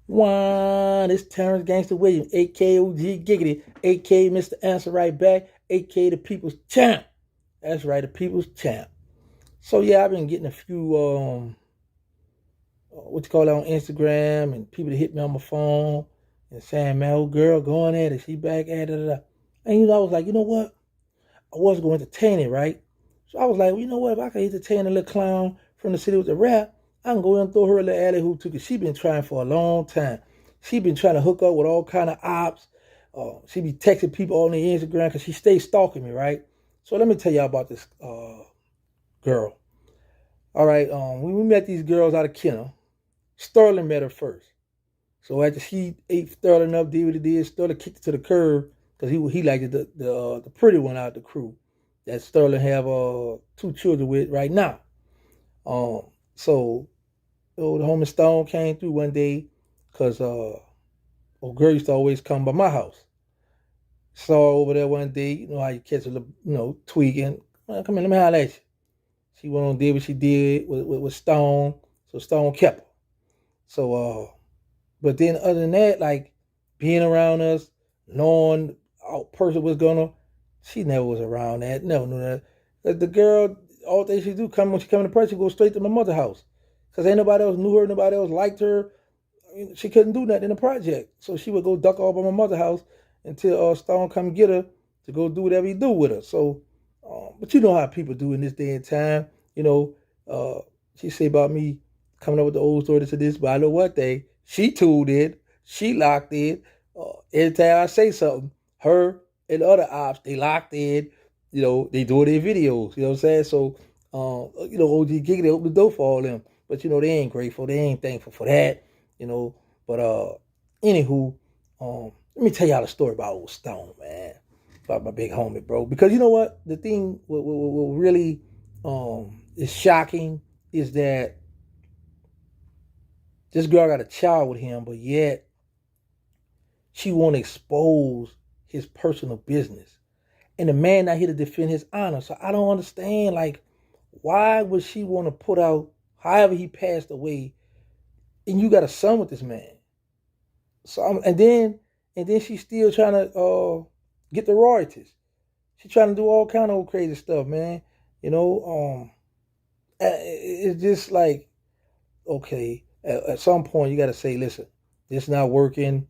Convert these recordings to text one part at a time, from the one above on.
One, it's Terrance Gangsta Williams, aka OG Giggity, aka Mr. Answer Right Back, aka the People's Champ. That's right, the People's Champ. So yeah, I've been getting a few what you call it on Instagram and people that hit me on my phone and saying, man, old girl going at it, she back at it. And I was like, you know what? I was going to entertain it, right? So I was like, well, you know what? If I can entertain a little clown from the city with the rap, I can go in and throw her a little alley hoop too, because she been trying for a long time. She been trying to hook up with all kind of ops. She be texting people on the Instagram because she stays stalking me, right? So let me tell y'all about this girl. All right, when we met these girls out of Kenner, Sterling met her first. So after she ate Sterling up, did what he did, Sterling kicked her to the curb because he liked the pretty one out of the crew that Sterling have two children with right now. So the homie Stone came through one day because old girl used to always come by my house. Saw her over there one day, you know how you catch a little, tweaking. Well, come in, let me holler at you. She went on did what she did with Stone, so Stone kept her. So but then other than that, like being around us, knowing our person was gonna, she never was around that. Never knew that. The girl, all things she do, when she come to press, she go straight to my mother's house. Cause ain't nobody else knew her, nobody else liked her. I mean, she couldn't do nothing in the project. So she would go duck off by my mother's house until Stone come get her to go do whatever he do with her. So, but you know how people do in this day and time. You know, she say about me coming up with the old story to this, but I know one thing. She tuned in. She locked in. Every time I say something, her and other ops, they locked in. You know, they do their videos. You know what I'm saying? So, OG Gig, they open the door for all them. But, they ain't grateful. They ain't thankful for that. But anywho, let me tell y'all the story about old Stone, man. About my big homie, bro. Because you know what? The thing what really is shocking is that this girl got a child with him, but yet she won't expose his personal business. And the man not here to defend his honor. So I don't understand, like, why would she want to put out, however he passed away, and you got a son with this man? So and then she's still trying to get the royalties. She's trying to do all kind of crazy stuff, man. It's just like, okay, at some point you got to say, listen, this not working.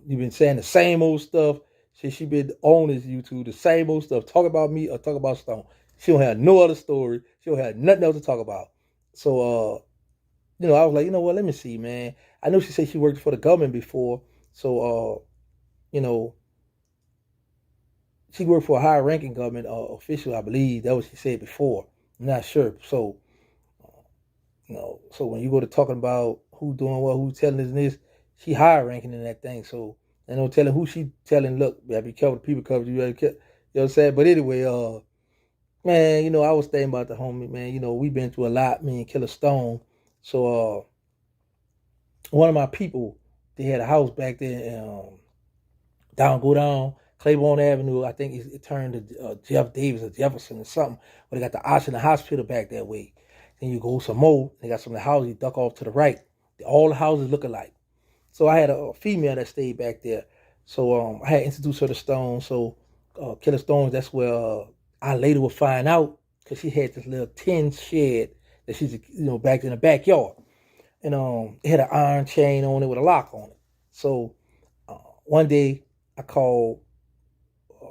You've been saying the same old stuff. She been on this YouTube, the same old stuff. Talk about me or talk about Stone. She don't have no other story. She don't have nothing else to talk about. So, I was like, you know what? Let me see, man. I know she said she worked for the government before. So, she worked for a high-ranking government official, I believe. That was what she said before. I'm not sure. So, so when you go to talking about who doing what, who telling this, she higher ranking in that thing. So and no telling who she telling, look, you gotta be careful, the people cover you, you know what I'm saying? But anyway, man, I was thinking about the homie, man. We've been through a lot, me and Killer Stone. So one of my people, they had a house back there go down Claiborne Avenue. I think it turned to Jeff Davis or Jefferson or something. But they got the Ocean Hospital back that way. Then you go some more, they got some of the houses, you duck off to the right. All the houses look alike. So I had a female that stayed back there. So I had introduced her to Stone. So Killer Stones, that's where I later would find out, because she had this little tin shed that she's, back in the backyard. And it had an iron chain on it with a lock on it. So one day I called the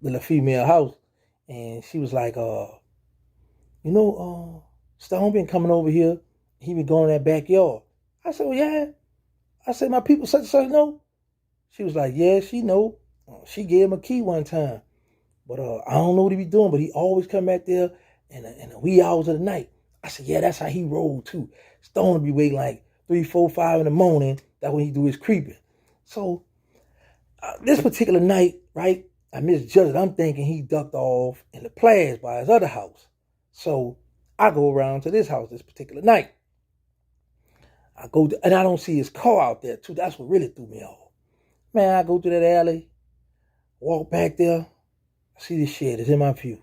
little female house, and she was like, Stone been coming over here. He been going in that backyard. I said, well, yeah. I said, my people such and such know. She was like, yeah, she know. She gave him a key one time. But I don't know what he be doing, but he always come back there in the wee hours of the night. I said, yeah, that's how he rolled too. Stone will be waiting like 3, 4, 5 in the morning. That's when he do his creeping. So this particular night, right, I misjudged. I'm thinking he ducked off in the Plaza by his other house. So I go around to this house this particular night. I go and I don't see his car out there too. That's what really threw me off. Man, I go through that alley, walk back there, I see this shed is in my view.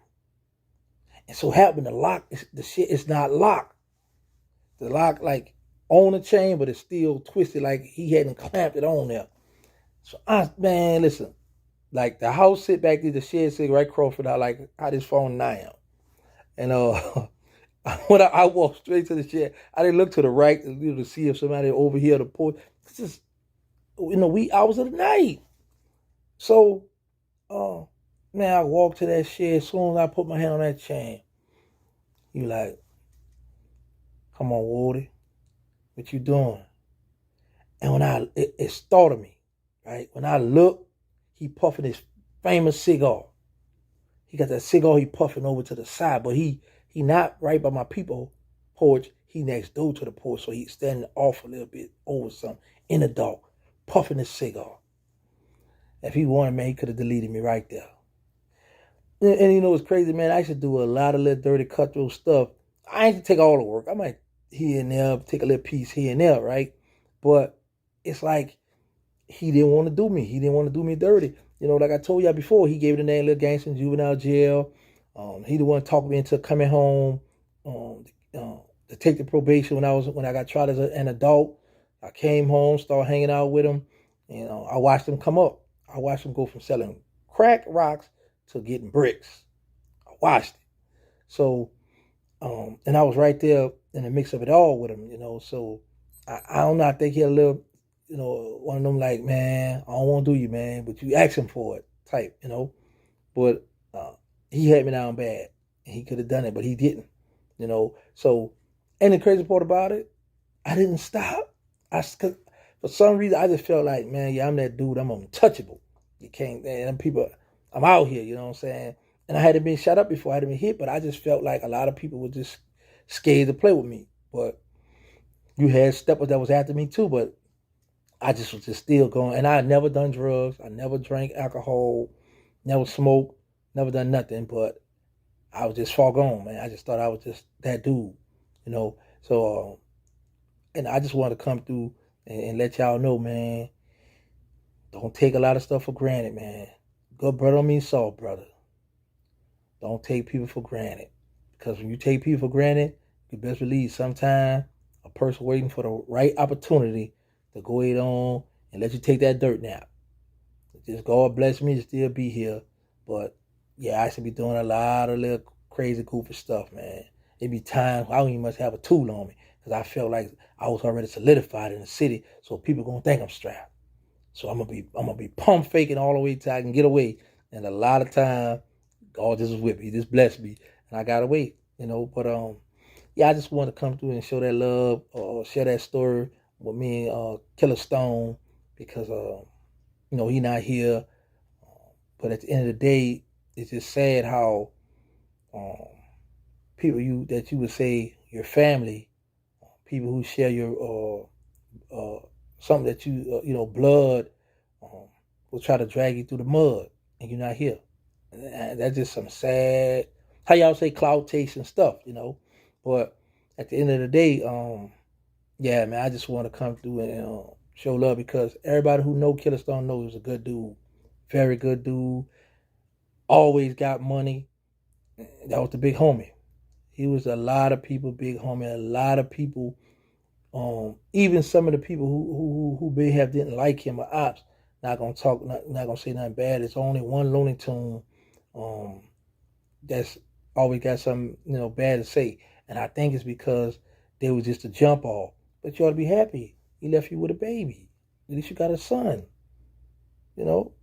And so happened the lock, the shit is not locked. The lock, like on the chain, but it's still twisted like he hadn't clamped it on there. So man, listen, like the house sit back there, the shed sit right across from how this phone now. And when I walked straight to the shed, I didn't look to the right to see if somebody over here the porch. It's just in the wee hours of the night. So man, I walked to that shed. As soon as I put my hand on that chain, you like, come on, Woody, what you doing? And when it startled me, right? When I looked, he puffing his famous cigar. He got that cigar he puffing over to the side, but he not right by my people porch. He next door to the porch, so he's standing off a little bit over something in the dark, puffing his cigar. If he wanted, man, he could have deleted me right there. And you know what's crazy, man? I used to do a lot of little dirty cutthroat stuff. I ain't to take all the work. I might here and there take a little piece here and there, right? But it's like he didn't want to do me. He didn't want to do me dirty. You know, like I told y'all before, he gave the name Little Gangsta in juvenile jail. He the one talked me into coming home to take the probation when I got tried as an adult. I came home, started hanging out with him. You know, I watched him come up. I watched him go from selling crack rocks to getting bricks. I watched it. So, and I was right there in the mix of it all with him, you know. So I don't know. I think he had a little, you know, one of them like, man, I don't want to do you, man, but you ask him for it type, you know. But he had me down bad. He could have done it, but he didn't, you know. So, and the crazy part about it, I didn't stop. For some reason, I just felt like, man, yeah, I'm that dude. I'm untouchable. You can't, man, people, I'm out here, you know what I'm saying? And I hadn't been shot up before, I hadn't been hit, but I just felt like a lot of people were just scared to play with me. But you had steppers that was after me too, but I just was just still going. And I had never done drugs. I never drank alcohol, never smoked, never done nothing. But I was just far gone, man. I just thought I was just that dude, you know. So, and I just wanted to come through and let y'all know, man, don't take a lot of stuff for granted, man. Good brother don't mean soft brother. Don't take people for granted. Because when you take people for granted, you best believe sometime a person waiting for the right opportunity to go ahead on and let you take that dirt nap. Just God bless me to still be here. But yeah, I should be doing a lot of little crazy goofy stuff, man. It be times I don't even must have a tool on me because I felt like I was already solidified in the city, so people gonna think I'm strapped. So I'm gonna be pump faking all the way till I can get away. And a lot of time, God just was with me. He just blessed me, and I got away. You know, but yeah, I just want to come through and show that love, share that story with me and Killer Stone because you know he not here. But at the end of the day, it's just sad how people that you would say your family, people who share your something that you know blood, will try to drag you through the mud, and you're not here. And that's just some sad, how y'all say cloud chasing stuff, you know. But at the end of the day, yeah, man, I just want to come through and show love because everybody who know Killer Stone knows he's a good dude, very good dude. Always got money. That was the big homie. He was a lot of people big homie. A lot of people, even some of the people who may have didn't like him or ops, not gonna talk, not gonna say nothing bad. It's only one Looney Tune, that's always got something bad to say, and I think it's because they was just a jump off. But you ought to be happy. He left you with a baby. At least you got a son. You know,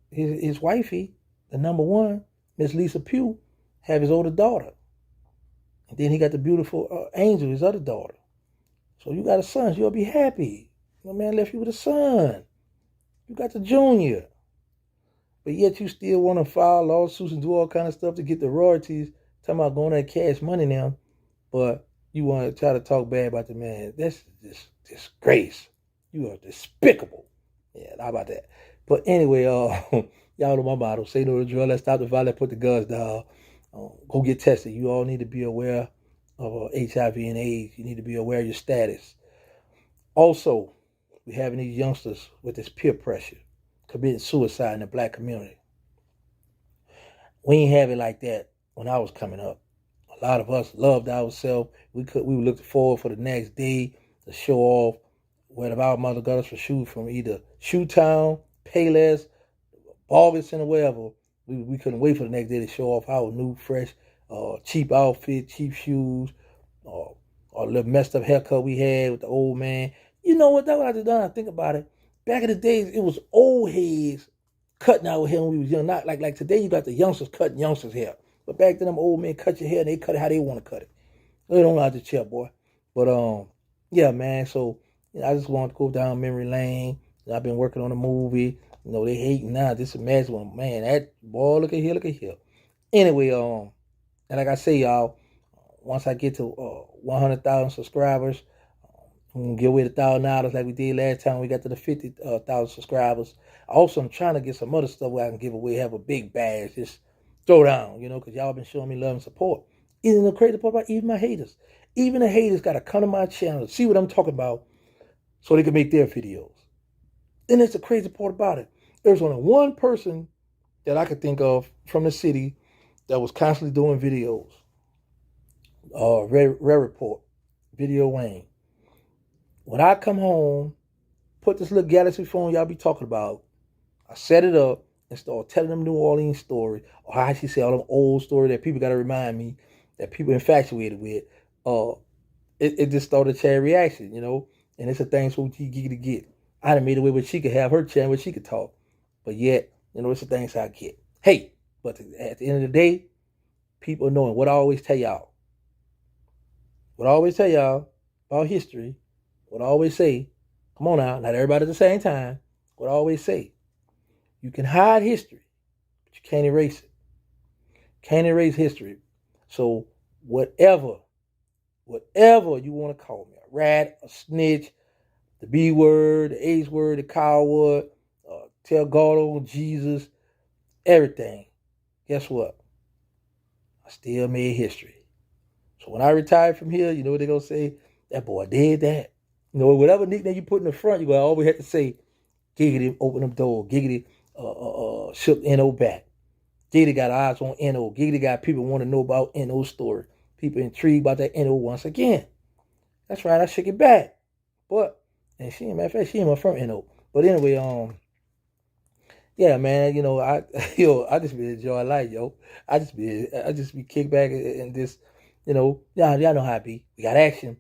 his wifey, the number one, Miss Lisa Pugh, have his older daughter. And then he got the beautiful Angel, his other daughter. So you got a son, so you'll be happy. My man left you with a son. You got the junior. But yet you still want to file lawsuits and do all kind of stuff to get the royalties. Talking about going at cash money now. But you want to try to talk bad about the man. That's just disgrace. You are despicable. Yeah, how about that? But anyway, y'all know my motto. Say no to drug. Let's stop the violence. Put the guns down. Go get tested. You all need to be aware of HIV and AIDS. You need to be aware of your status. Also, we're having these youngsters with this peer pressure committing suicide in the black community. We ain't have it like that when I was coming up. A lot of us loved ourselves. We would look forward for the next day to show off whether our mother got us for shoes from either Shoe Town, Payless, August, or wherever. We couldn't wait for the next day to show off our new, fresh, cheap outfit, cheap shoes, or a little messed up haircut we had with the old man. You know what? That's what I just done. I think about it. Back in the days, it was old heads cutting our hair when we was young. Not like today, you got the youngsters cutting youngsters' hair. But back then, them old men cut your hair and they cut it how they want to cut it. They don't know how to chill, boy. But yeah, man. So I just wanted to go down memory lane. I've been working on a movie. They hating now. Just imagine, well, man, that boy, look at here. Anyway, and like I say, y'all, once I get to 100,000 subscribers, I'm gonna give away $1,000 like we did last time we got to the 50,000 subscribers. Also, I'm trying to get some other stuff where I can give away, have a big bash, just throw down, because y'all been showing me love and support. Isn't the crazy part about even my haters? Even the haters got to come to my channel to see what I'm talking about so they can make their videos. And that's the crazy part about it. There's only one person that I could think of from the city that was constantly doing videos. Red Report, Video Wayne. When I come home, put this little Galaxy phone y'all be talking about, I set it up and start telling them New Orleans story, or how she say all them old stories that people got to remind me, that people infatuated with. It just started a chain reaction, and it's a thing so you get. I done made a way where she could have her channel where she could talk. But yet, it's the things I get. Hey, but at the end of the day, people knowing what I always tell y'all. What I always tell y'all about history, what I always say, come on now, not everybody at the same time. What I always say, you can hide history, but you can't erase it. Can't erase history. So whatever you want to call me, a rat, a snitch, the B word, the H word, the coward, tell God on Jesus, everything. Guess what? I still made history. So when I retire from here, you know what they're going to say? That boy did that. Whatever nickname you put in the front, you're going to always have to say, Giggity, open them door. Giggity, shook N.O. back. Giggity got eyes on N.O. Giggity got people want to know about N.O.'s story. People intrigued about that N.O. once again. That's right, I shook it back. But, and she ain't from N.O. But anyway, yeah, man, I just be enjoying life, yo. I just be kicked back and just, y'all know how I be. We got action,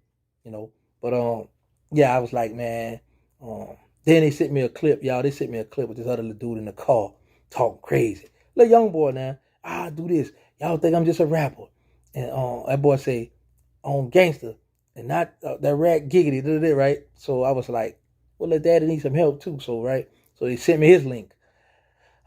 But yeah, I was like, man. Then they sent me a clip, y'all. They sent me a clip with this other little dude in the car talking crazy. Little young boy now. I do this. Y'all think I'm just a rapper. And that boy say, on gangster, and not that rat giggity, right? So I was like, well, let daddy need some help too, so right? So they sent me his link.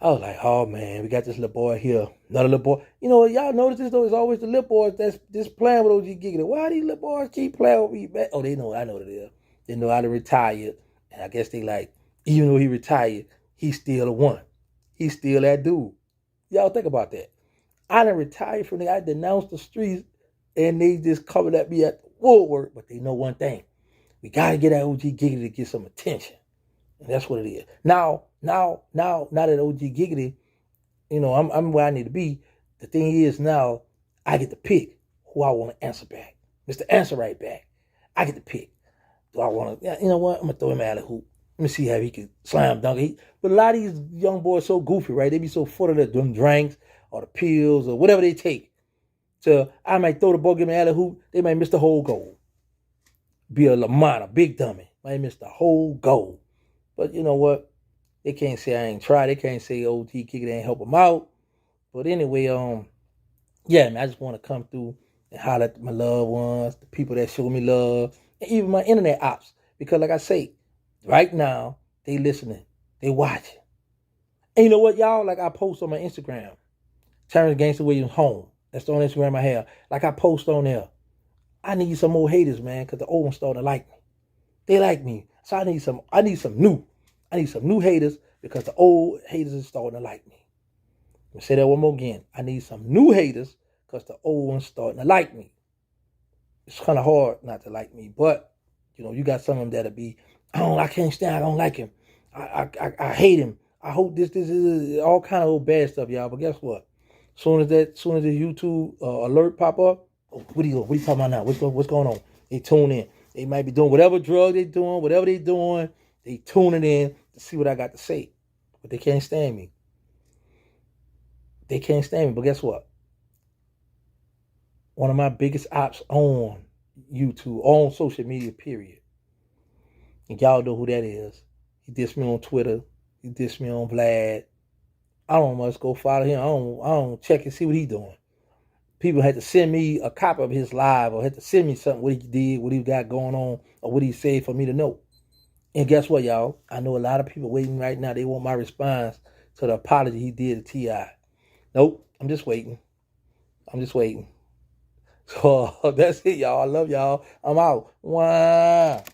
I was like, oh man, we got this little boy here. Another little boy. Y'all notice this though, it's always the little boys that's just playing with OG Giggity. Why these little boys keep playing with me, man? Oh, they know, I know what it is. They know how to retire. And I guess they like, even though he retired, he's still the one. He's still that dude. Y'all think about that. I done retired from there. I denounced the streets and they just covered at me at the woodwork. But they know one thing. We got to get that OG Giggity to get some attention. And that's what it is. Now that OG Giggity, I'm where I need to be. The thing is now, I get to pick who I want to answer back. Mr. Answer right back. I get to pick. Do I want to, you know what? I'm going to throw him out of the hoop. Let me see how he can slam dunk. But a lot of these young boys so goofy, right? They be so full of them drinks or the pills or whatever they take. So I might throw the ball, give him an alley hoop. They might miss the whole goal. Be a Lamont, a big dummy. Might miss the whole goal. But you know what? They can't say I ain't tried. They can't say OG Kick it ain't help them out. But anyway, yeah, man, I just want to come through and holler at my loved ones, the people that show me love, and even my internet ops. Because like I say, right now, they listening. They watching. And you know what, y'all? Like I post on my Instagram, Terrance Gangsta Williams home. That's the only Instagram I have. Like I post on there. I need some more haters, man, because the old ones starting to like me. They like me. So I need some new. I need some new haters because the old haters are starting to like me. Let me say that one more again. I need some new haters because the old ones starting to like me. It's kind of hard not to like me, but you got some of them that'll be, I can't stand, I don't like him. I hate him. I hope this is all kind of old bad stuff, y'all. But guess what? Soon as the YouTube alert pop up, what are you talking about now? What's going on? They tune in. They might be doing whatever drug they doing, whatever they doing. They tuning in to see what I got to say. But they can't stand me. They can't stand me. But guess what? One of my biggest ops on YouTube, on social media, period. And y'all know who that is. He dissed me on Twitter. He dissed me on Vlad. I don't must go follow him. I don't check and see what he doing. People had to send me a copy of his live or had to send me something, what he did, what he got going on, or what he said for me to know. And guess what, y'all? I know a lot of people waiting right now. They want my response to the apology he did to T.I. Nope, I'm just waiting. So that's it, y'all. I love y'all. I'm out. Wow.